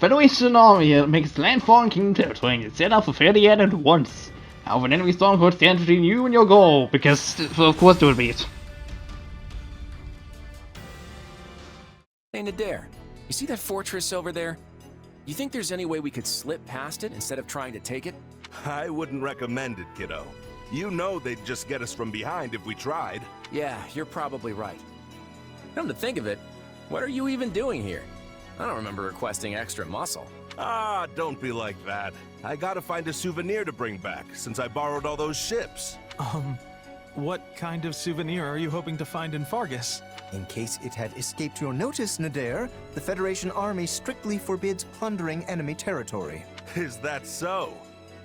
Federation army makes landfall in Kingdom territory and set out for Fhirdiad at once. However, an enemy stronghold stands between you and your goal, because, of course, there will be it. Hey, Nadir, you see that fortress over there? You think there's any way we could slip past it instead of trying to take it? I wouldn't recommend it, kiddo. You know they'd just get us from behind if we tried. Yeah, you're probably right. Come to think of it, what are you even doing here? I don't remember requesting extra muscle. Ah, don't be like that. I gotta find a souvenir to bring back, since I borrowed all those ships. What kind of souvenir are you hoping to find in Fargus? In case it had escaped your notice, Nadir, the Federation army strictly forbids plundering enemy territory. Is that so?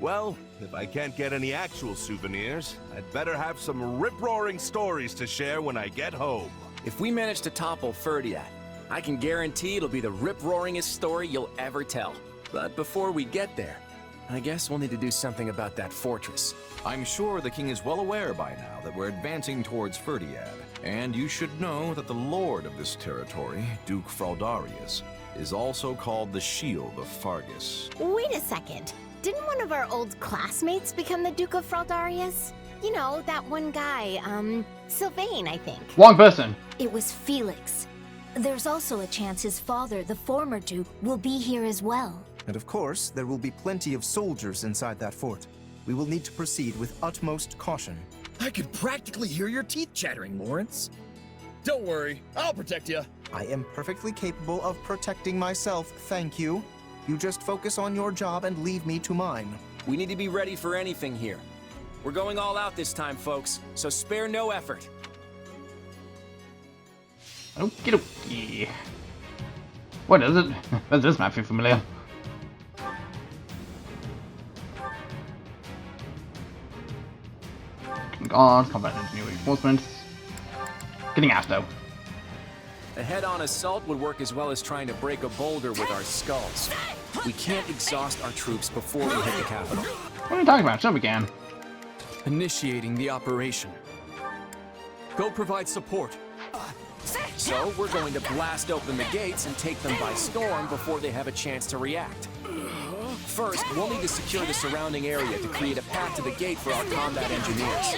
Well, if I can't get any actual souvenirs, I'd better have some rip-roaring stories to share when I get home. If we manage to topple Fhirdiad, I can guarantee it'll be the rip-roaringest story you'll ever tell. But before we get there, I guess we'll need to do something about that fortress. I'm sure the king is well aware by now that we're advancing towards Fhirdiad, and you should know that the lord of this territory, Duke Fraldarius, is also called the Shield of Fargus. Wait a second. Didn't one of our old classmates become the Duke of Fraldarius? You know, that one guy, Sylvain, I think. Wrong person. It was Felix. There's also a chance his father, the former Duke, will be here as well. And of course, there will be plenty of soldiers inside that fort. We will need to proceed with utmost caution. I could practically hear your teeth chattering, Lawrence. Don't worry, I'll protect you. I am perfectly capable of protecting myself, thank you. You just focus on your job and leave me to mine. We need to be ready for anything here. We're going all out this time, folks, so spare no effort. Okie dokie. What is it? Does this map feel familiar? Guards, combat engineer reinforcements. Getting asked though. A head-on assault would work as well as trying to break a boulder with our skulls. We can't exhaust our troops before we hit the capital. What are you talking about? Sure we can. Initiating the operation. Go provide support. So we're going to blast open the gates and take them by storm before they have a chance to react. First, we'll need to secure the surrounding area to create a path to the gate for our combat engineers.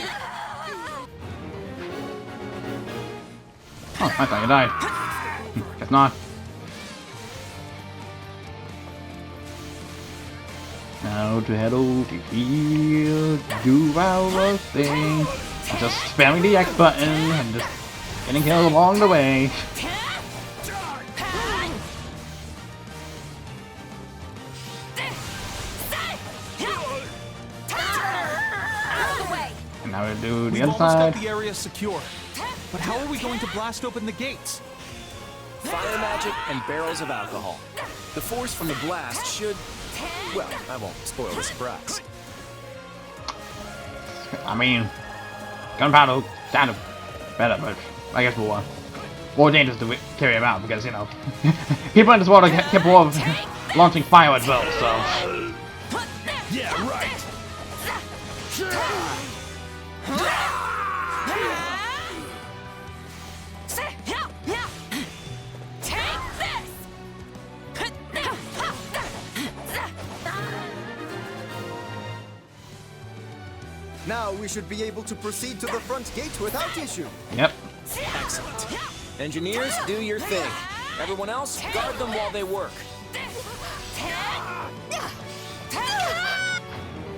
Oh, I thought you died. Guess not. Now to head over to here, do our thing. Just spamming the X button and just getting killed along the way. And now we do the other We've almost side. got the area secure. But how are we going to blast open the gates? Fire magic and barrels of alcohol. The force from the blast should... Well, I won't spoil the surprise. I mean, gunpowder kind of better, but I guess more dangerous to carry them out because, you know, people in this world are capable of launching fire as well, so. Yeah, right. Now we should be able to proceed to the front gate without issue. Yep. Excellent. Engineers, do your thing. Everyone else, guard them while they work.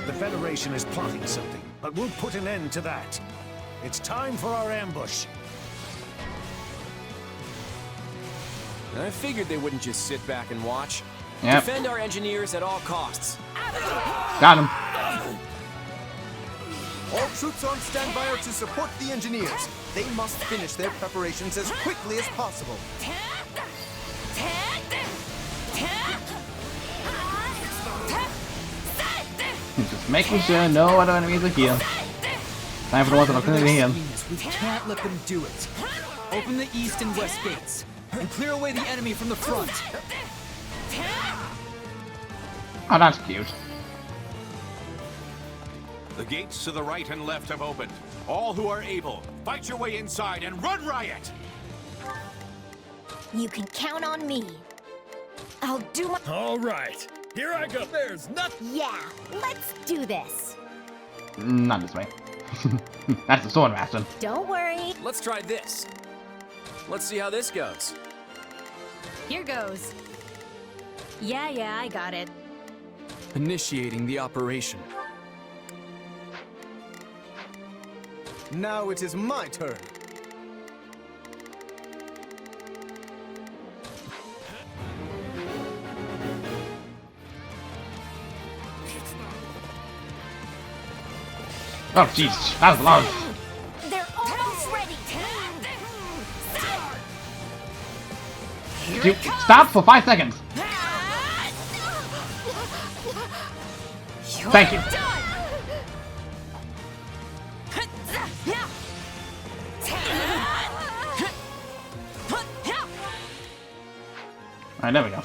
The Federation is plotting something, but we'll put an end to that. It's time for our ambush. I figured they wouldn't just sit back and watch. Yep. Defend our engineers at all costs. Got him. All troops on standby are to support the engineers. They must finish their preparations as quickly as possible. Just making sure no other enemies are here. Time for the ones that are clearly here. We can't let them do it. Open the east and west gates, and clear away the enemy from the front. Oh, that's cute. The gates to the right and left have opened. All who are able, fight your way inside and run riot! You can count on me. I'll do my... All right, here I go. There's nothing. Yeah, let's do this. Not this way. That's the sword master. Don't worry. Let's try this. Let's see how this goes. Here goes. Yeah, I got it. Initiating the operation. Now it is my turn. Oh, jeez. That was loud. They're almost ready. You stop for 5 seconds. Thank you. Alright, there we go.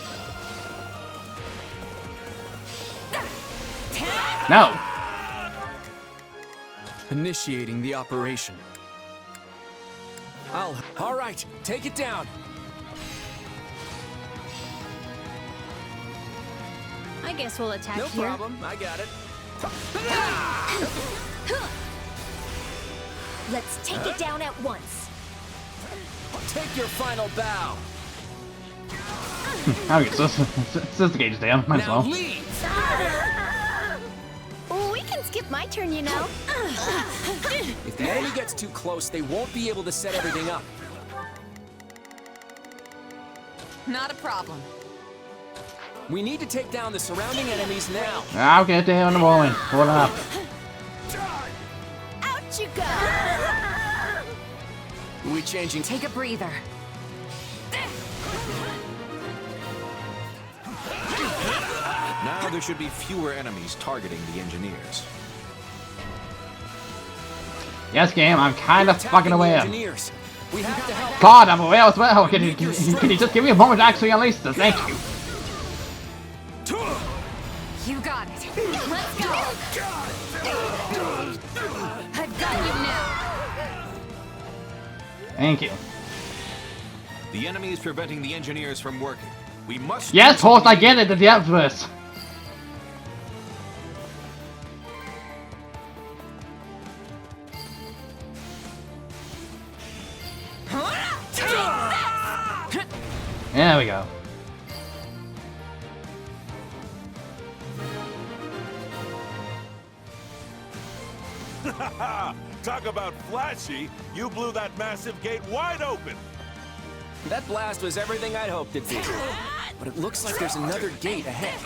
No! Initiating the operation. All right, take it down. I guess we'll attack No here. problem, I got it. Let's take it down at once. Take your final bow. Okay, so since the gauge is down, might as Now well. leave. We can skip my turn, you know. If the enemy gets too close, they won't be able to set everything up. Not a problem. We need to take down the surrounding enemies now. I'll get there on the rolling. Hold up. Out you go. We changing. Take a breather. Now there should be fewer enemies targeting the engineers. Yes, game, I'm kind of fucking aware. Engineers. We have to help. God, I'm aware as well. Can you just give me a moment to actually unleash this? Thank you. You got it. Let's go. I've got you now. Thank you. The enemy is preventing the engineers from working. We must. Yes, horse, I get it. The Empress. There we go. Talk about flashy! You blew that massive gate wide open! That blast was everything I'd hoped it'd be. But it looks like there's another gate ahead.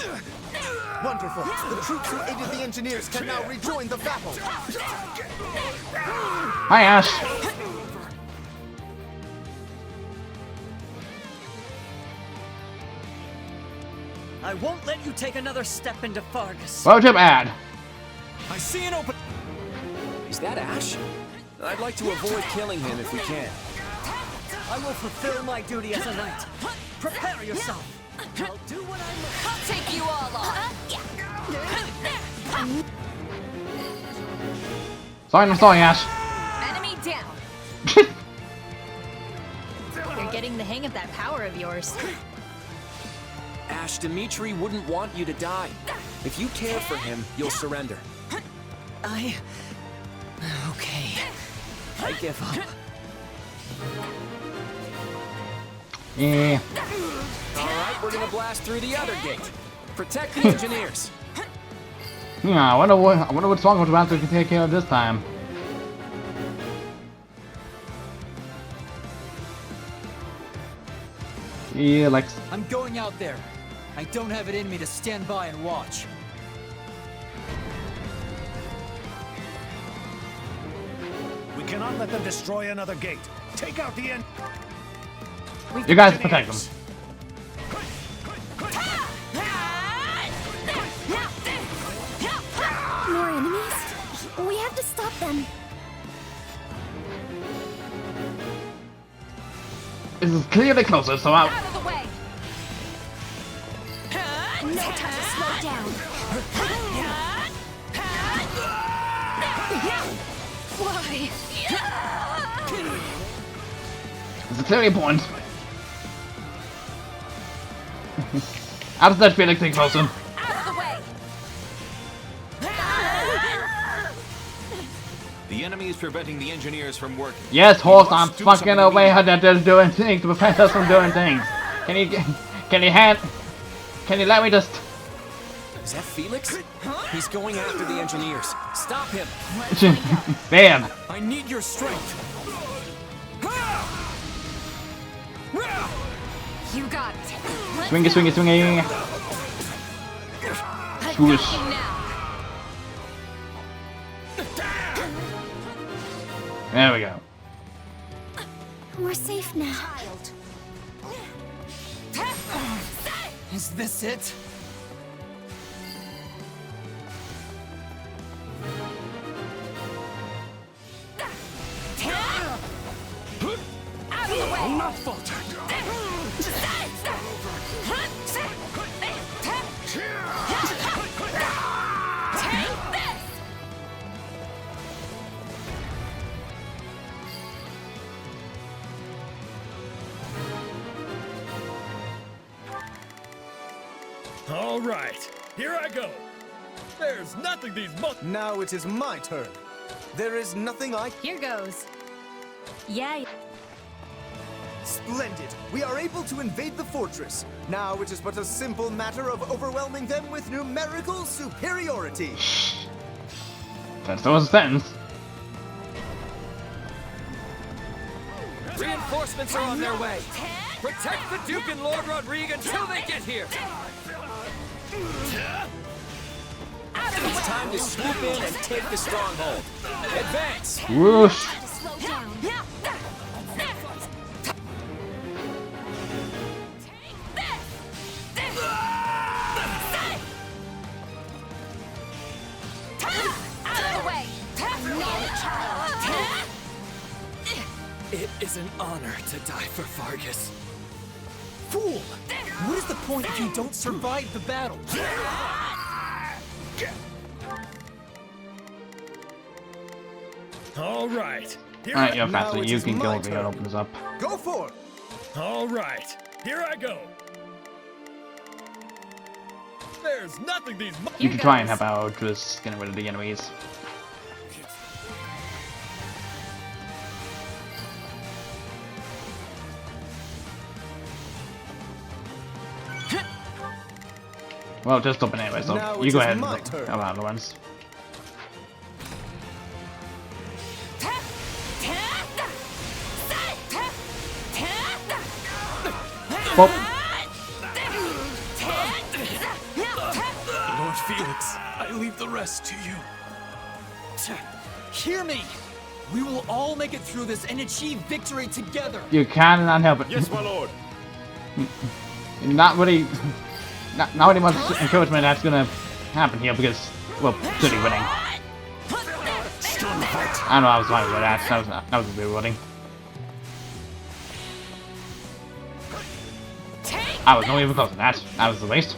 Wonderful. The troops who aided the engineers can now rejoin the battle. Hi, Ash. I won't let you take another step into Fargus. What would you add? I see an open... Is that Ash? I'd like to avoid killing him if we can. I will fulfill my duty as a knight. Prepare yourself. I'll do what I must. I'll take you all on. Sorry, Ash. Enemy down. You're getting the hang of that power of yours. Ash, Dimitri wouldn't want you to die. If you care for him, you'll surrender. Okay. I give up. Yeah. Alright, we're gonna blast through the other gate. Protect the engineers. Yeah, I wonder what stronghold about to take care of this time. Yeah, like. I'm going out there. I don't have it in me to stand by and watch. We cannot let them destroy another gate. Take out the end. You guys protect them. More enemies? We have to stop them. This is clearly closer, so Out of the way. No time to slow down. Why? it's clearly a point. How does that Felix thing close him? Out of the way! The enemy is preventing the engineers from working. Yes, horse, I'm do fucking something away immediately. that they're doing things to prevent us from doing things. Can you let me just... Is that Felix? He's going after the engineers. Stop him! Bam! I need your strength. You got it. Swingy, swingy, swingy. I Swoosh. got you now. There we go. We're safe now. Is this it? Out of the way! Not falter. Take this! All right, here I go. There's nothing these Now it is my turn. There is nothing I... Here goes. Yeah. Splendid! We are able to invade the fortress. Now it is but a simple matter of overwhelming them with numerical superiority. That's the sentence. Reinforcements are on their way. Protect the Duke and Lord Rodrigue until they get here. It's time to swoop in and take the stronghold. Advance! Whoosh. Slow down. Out of the way! It is an honor to die for Fargus. Fool! What is the point if you don't survive the battle? All right. Alright, you're faster. You can go over here and open this up. Go for it! All right, here I go. There's nothing these You can try and help out just getting rid of the enemies. Well, just open anyway, so Now you it go is ahead and my help turn. out the ones. Well, Lord Felix, I leave the rest to you. Hear me! We will all make it through this and achieve victory together. you cannot help it. Yes, my lord. Not really much encouragement that's gonna happen here because, well, City winning. I don't know, I was fine with that. That was a bit rewarding. I was not even close to that. That was the waste.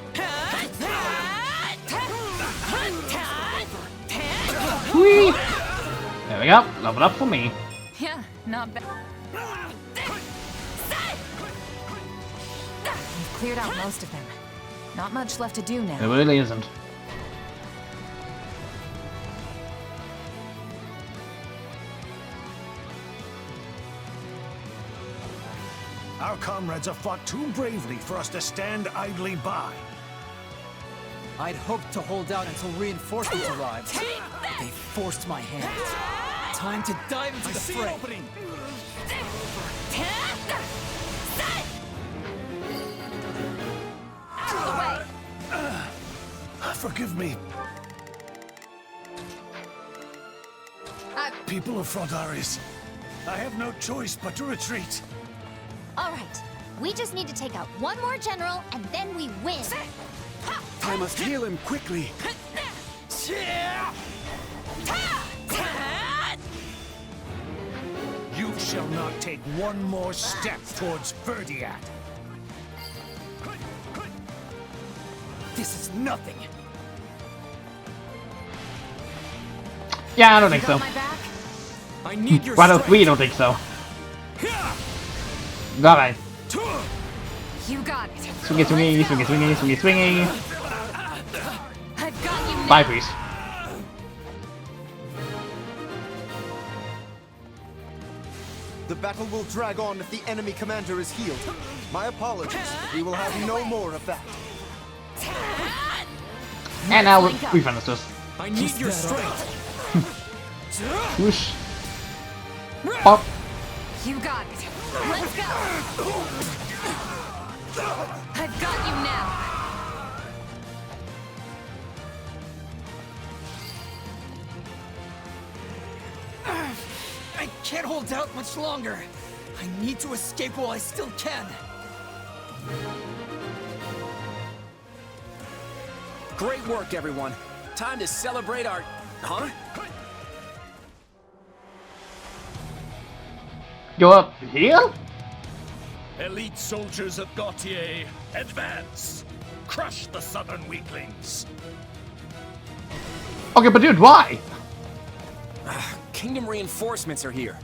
Whee! There we go. Level up for me. Yeah, not bad. We've cleared out most of them. Not much left to do now. It really isn't. Our comrades have fought too bravely for us to stand idly by. I'd hoped to hold out until reinforcements arrived, but they forced my hand. Time to dive into the fray. Opening. Forgive me. People of Fhrodiad, I have no choice but to retreat. All right. We just need to take out one more general, and then we win. I must heal him quickly. You shall not take one more step towards Fhirdiad. This is nothing. Yeah, I don't think so. I need your Why don't we don't think so? Alright. You got it. Swingy, swingy, swingy, swingy, swingy, swingy. I've got you now. Bye, please. The battle will drag on if the enemy commander is healed. My apologies. We will have no more of that. And now we finished this. I need your strength. Whoosh. Pop. You got it. Let's go. I've got you now. I can't hold out much longer. I need to escape while I still can. Great work, everyone. Time to celebrate our... Huh? Go up here? Elite soldiers of Gautier, advance! Crush the southern weaklings! Okay, but dude, why? Kingdom reinforcements are here.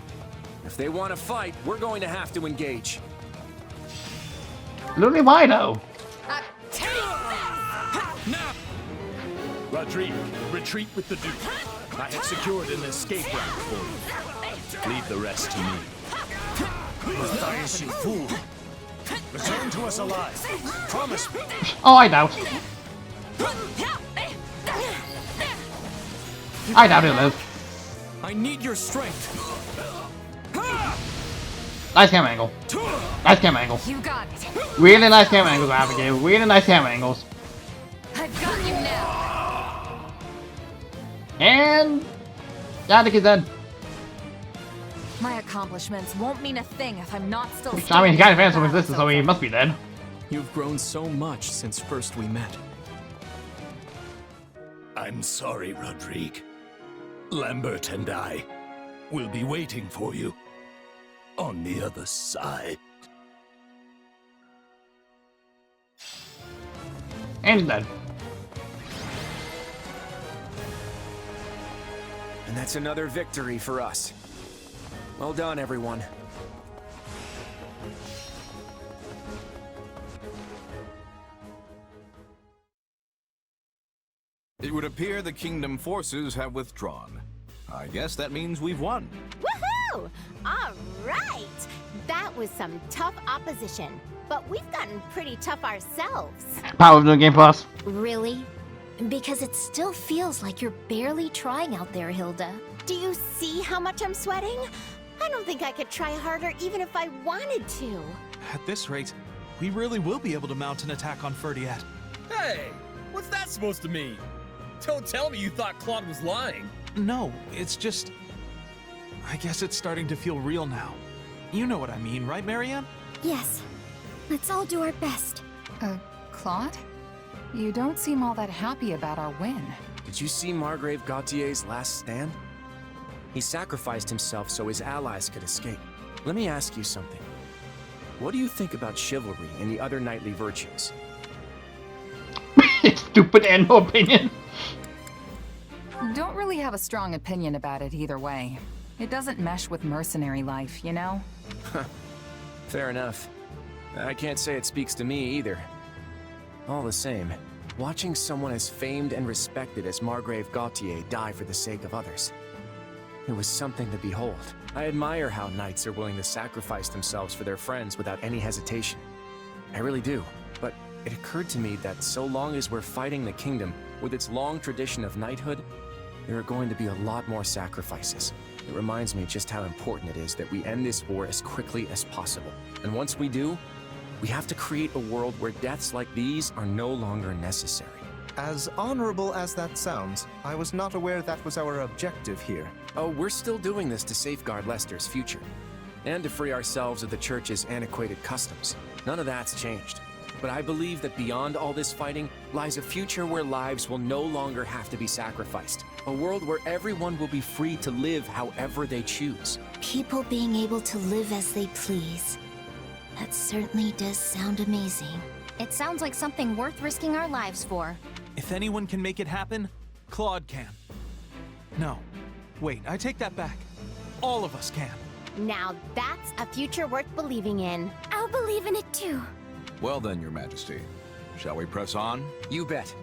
If they want to fight, we're going to have to engage. Literally, why though? Rodrigue, retreat with the Duke. I have secured an escape route for you. Leave the rest to me. Matthias, you fool! Return to us alive. Promise me. Oh, I doubt. I doubt he'll live. I need your strength. Nice camera angle. Nice camera angle. You got it. Really nice camera angles, Abigail. Really nice camera angles. I've got you now. And yeah, I think he's dead. My accomplishments won't mean a thing if I'm not still. I mean, he kind of advanced from existence, so he must be dead. You've grown so much since first we met. I'm sorry, Rodrigue. Lambert and I will be waiting for you on the other side. And he's dead. And that's another victory for us. Well done, everyone. It would appear the Kingdom forces have withdrawn. I guess that means we've won. Woohoo! All right! That was some tough opposition, but we've gotten pretty tough ourselves. Power of the Game Plus. Really? Because it still feels like you're barely trying out there, Hilda. Do you see how much I'm sweating? I don't think I could try harder even if I wanted to. At this rate, we really will be able to mount an attack on Fhirdiad. Hey! What's that supposed to mean? Don't tell me you thought Claude was lying. No, it's just... I guess it's starting to feel real now. You know what I mean, right, Marianne? Yes. Let's all do our best. Claude? You don't seem all that happy about our win. Did you see Margrave Gautier's last stand? He sacrificed himself so his allies could escape. Let me ask you something. What do you think about chivalry and the other knightly virtues? Stupid and no opinion. Don't really have a strong opinion about it either way. It doesn't mesh with mercenary life, you know? Fair enough. I can't say it speaks to me either. All the same, watching someone as famed and respected as Margrave Gautier die for the sake of others, it was something to behold. I admire how knights are willing to sacrifice themselves for their friends without any hesitation. I really do. But it occurred to me that so long as we're fighting the kingdom, with its long tradition of knighthood, there are going to be a lot more sacrifices. It reminds me just how important it is that we end this war as quickly as possible. And once we do, we have to create a world where deaths like these are no longer necessary. As honorable as that sounds, I was not aware that was our objective here. Oh, we're still doing this to safeguard Leicester's future, and to free ourselves of the Church's antiquated customs. None of that's changed. But I believe that beyond all this fighting lies a future where lives will no longer have to be sacrificed. A world where everyone will be free to live however they choose. People being able to live as they please. That certainly does sound amazing. It sounds like something worth risking our lives for. If anyone can make it happen, Claude can. No. Wait, I take that back. All of us can. Now that's a future worth believing in. I'll believe in it too. Well then, Your Majesty. Shall we press on? You bet.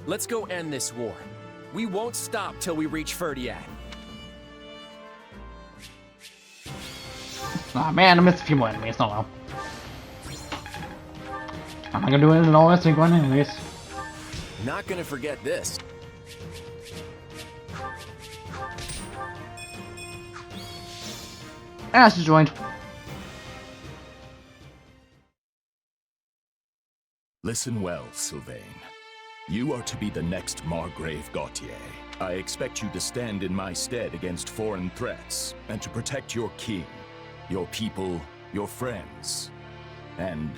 Let's go end this war. We won't stop till we reach Fhirdiad. Aw man, I missed a few more enemies, oh well. I'm not gonna do it in all this one anyways. Not gonna forget this. Ash is joined. Listen well, Sylvain. You are to be the next Margrave Gautier. I expect you to stand in my stead against foreign threats, and to protect your king, your people, your friends, and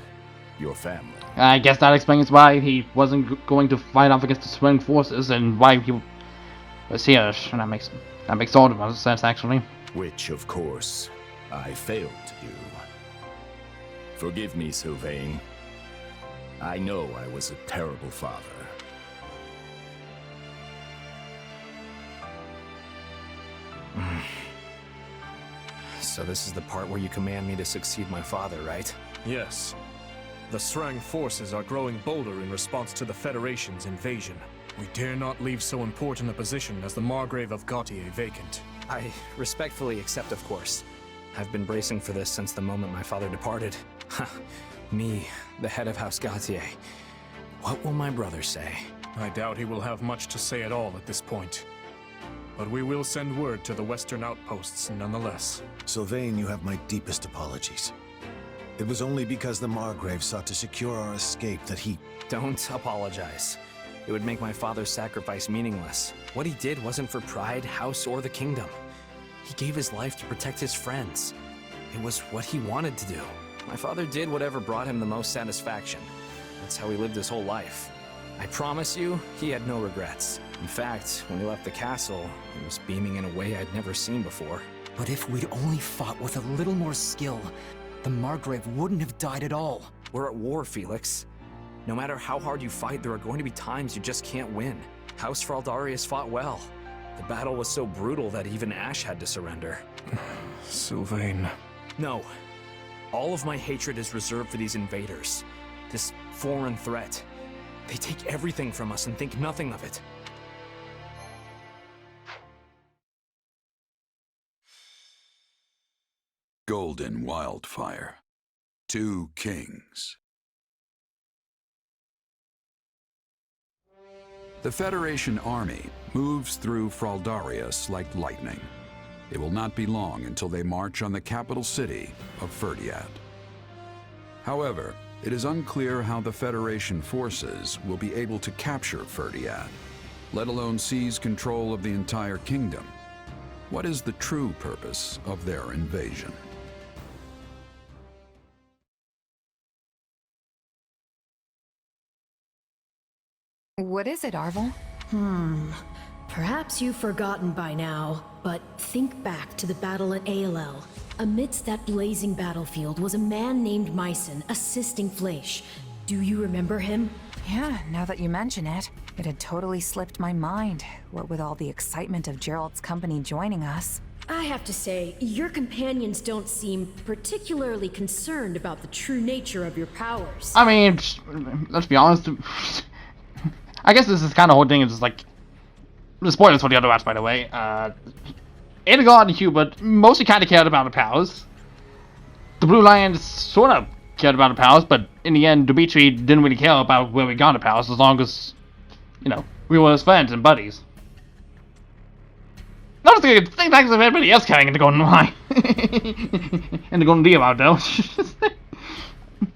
your family. I guess that explains why he wasn't going to fight off against the swing forces and why he was here. And that makes all of sense, actually. Which, of course, I failed to do. Forgive me, Sylvain. I know I was a terrible father. So this is the part where you command me to succeed my father, right? Yes. The Srang forces are growing bolder in response to the Federation's invasion. We dare not leave so important a position as the Margrave of Gautier vacant. I respectfully accept, of course. I've been bracing for this since the moment my father departed. Me, the head of House Gautier. What will my brother say? I doubt he will have much to say at all at this point. But we will send word to the western outposts nonetheless. Sylvain, you have my deepest apologies. It was only because the Margrave sought to secure our escape that he... Don't apologize. It would make my father's sacrifice meaningless. What he did wasn't for pride, house, or the kingdom. He gave his life to protect his friends. It was what he wanted to do. My father did whatever brought him the most satisfaction. That's how he lived his whole life. I promise you, he had no regrets. In fact, when he left the castle, he was beaming in a way I'd never seen before. But if we'd only fought with a little more skill, the Margrave wouldn't have died at all. We're at war, Felix. No matter how hard you fight, there are going to be times you just can't win. House Fraldarius fought well. The battle was so brutal that even Ash had to surrender. Sylvain. No. All of my hatred is reserved for these invaders. This foreign threat. They take everything from us and think nothing of it. Golden Wildfire. 2 Kings. The Federation army moves through Fraldarius like lightning. It will not be long until they march on the capital city of Fhirdiad. However, it is unclear how the Federation forces will be able to capture Fhirdiad, let alone seize control of the entire kingdom. What is the true purpose of their invasion? What is it, Arvel? Perhaps you've forgotten by now, but think back to the battle at ALL. Amidst that blazing battlefield was a man named Myson assisting Fleisch. Do you remember him? Yeah, now that you mention it. It had totally slipped my mind, what with all the excitement of Gerald's company joining us. I have to say, your companions don't seem particularly concerned about the true nature of your powers. I mean, let's be honest. I guess this is kind of whole thing is just like the spoilers for the other rats, by the way. Edgar and Hubert mostly kind of cared about the powers. The Blue Lions sort of cared about the powers, but in the end, Dimitri didn't really care about where we got the powers as long as, you know, we were his friends and buddies. Not as good things like everybody else carrying in the Golden Line. And the Golden Deer out though.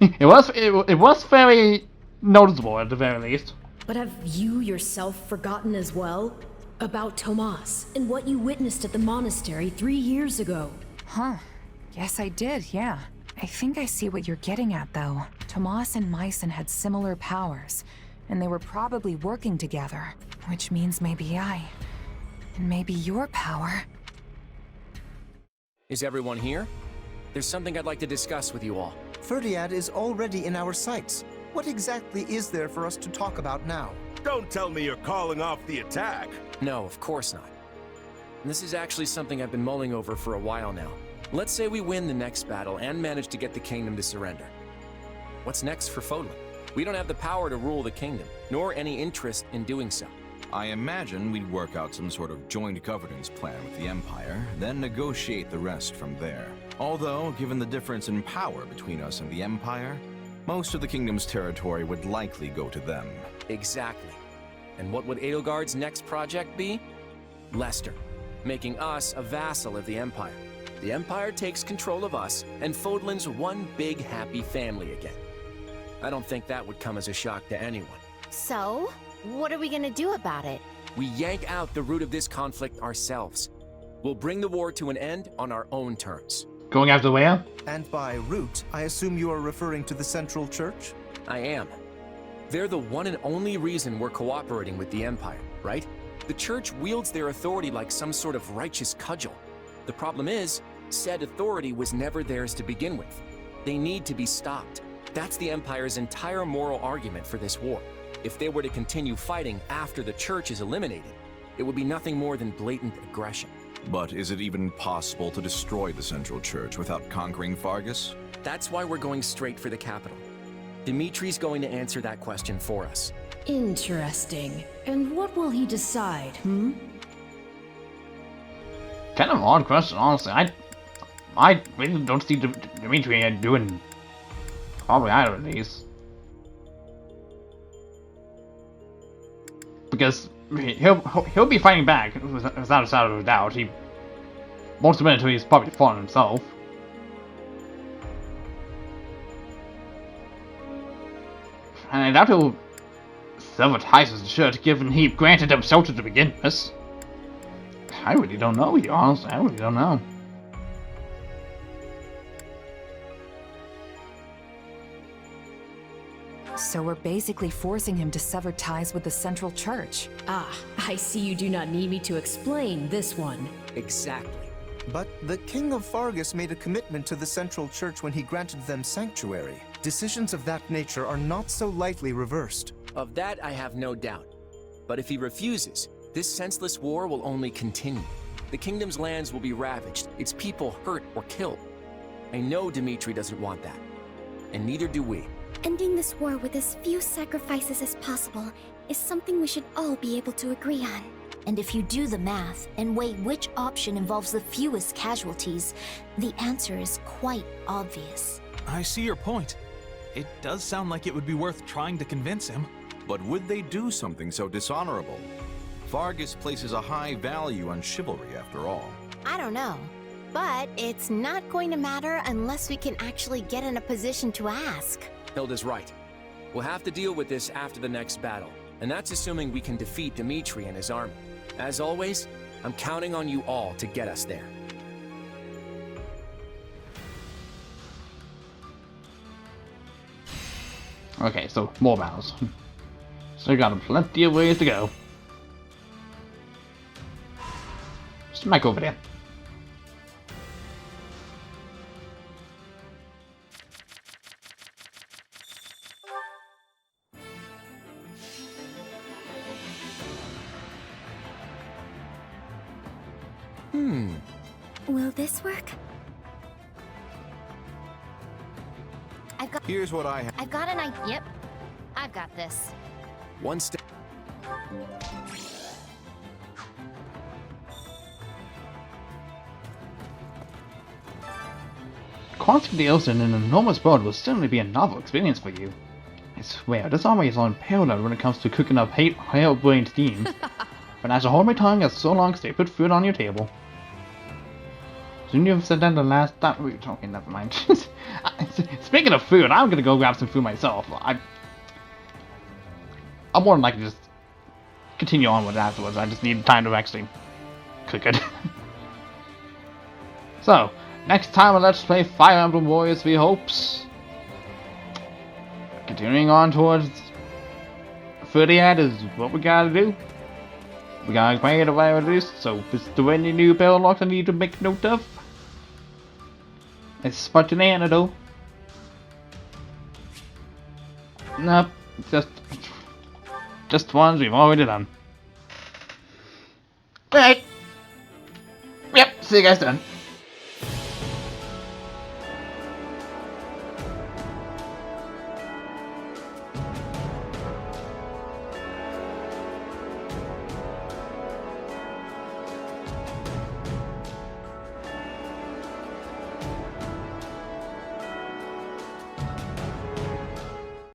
It was very noticeable at the very least. But have you yourself forgotten as well? About Tomas, and what you witnessed at the monastery 3 years ago. Huh. Yes, I did, yeah. I think I see what you're getting at, though. Tomas and Myson had similar powers, and they were probably working together. Which means maybe and maybe your power. Is everyone here? There's something I'd like to discuss with you all. Fhirdiad is already in our sights. What exactly is there for us to talk about now? Don't tell me you're calling off the attack. No, of course not. This is actually something I've been mulling over for a while now. Let's say we win the next battle and manage to get the kingdom to surrender. What's next for Fodlan? We don't have the power to rule the kingdom, nor any interest in doing so. I imagine we'd work out some sort of joint governance plan with the Empire, then negotiate the rest from there. Although, given the difference in power between us and the Empire, most of the kingdom's territory would likely go to them. Exactly. And what would Edelgard's next project be? Leicester, making us a vassal of the Empire. The Empire takes control of us, and Fodlan's one big happy family again. I don't think that would come as a shock to anyone. So, what are we gonna do about it? We yank out the root of this conflict ourselves. We'll bring the war to an end on our own terms. Going after where? And by root, I assume you are referring to the Central Church? I am. They're the one and only reason we're cooperating with the Empire, right? The Church wields their authority like some sort of righteous cudgel. The problem is, said authority was never theirs to begin with. They need to be stopped. That's the Empire's entire moral argument for this war. If they were to continue fighting after the Church is eliminated, it would be nothing more than blatant aggression. But is it even possible to destroy the Central Church without conquering Fargus? That's why we're going straight for the capital. Dimitri's going to answer that question for us. Interesting. And what will he decide, Kind of an odd question, honestly. I really don't see Dimitri doing probably either of these. Because he'll be fighting back without a shadow of a doubt. He won't submit until he's probably fallen himself. And I doubt he'll sever ties with the church, given he granted them shelter to begin with. I really don't know, honestly. I really don't know. So we're basically forcing him to sever ties with the Central Church. Ah, I see you do not need me to explain this one. Exactly. But the King of Fargus made a commitment to the Central Church when he granted them sanctuary. Decisions of that nature are not so lightly reversed. Of that, I have no doubt. But if he refuses, this senseless war will only continue. The kingdom's lands will be ravaged, its people hurt or killed. I know Dimitri doesn't want that. And neither do we. Ending this war with as few sacrifices as possible is something we should all be able to agree on. And if you do the math and weigh which option involves the fewest casualties, the answer is quite obvious. I see your point. It does sound like it would be worth trying to convince him. But would they do something so dishonorable? Fargus places a high value on chivalry, after all. I don't know. But it's not going to matter unless we can actually get in a position to ask. Hilda's right. We'll have to deal with this after the next battle. And that's assuming we can defeat Dimitri and his army. As always, I'm counting on you all to get us there. Okay, so more battles. Still got plenty of ways to go. Smack over there. Will this work? Here's what I have. I've got an idea. Yep. I've got this. One step. Crossing the ocean in an enormous boat will certainly be a novel experience for you. I swear, this army is unparalleled when it comes to cooking up hail-brained schemes. But as I hold my tongue as so long as they put food on your table. Shouldn't you have said that the last time? Okay, never mind. Speaking of food, I'm gonna go grab some food myself. I'm more than likely just continue on with it afterwards. I just need time to actually cook it. So, next time on Let's Play Fire Emblem Warriors V Hopes. Continuing on towards Fhirdiad is what we gotta do. We gotta create a fire this, so if there any new battle locks I need to make note of. It's spotting the antidote. Nope, just ones we've already done. Alright. Yep, see you guys then.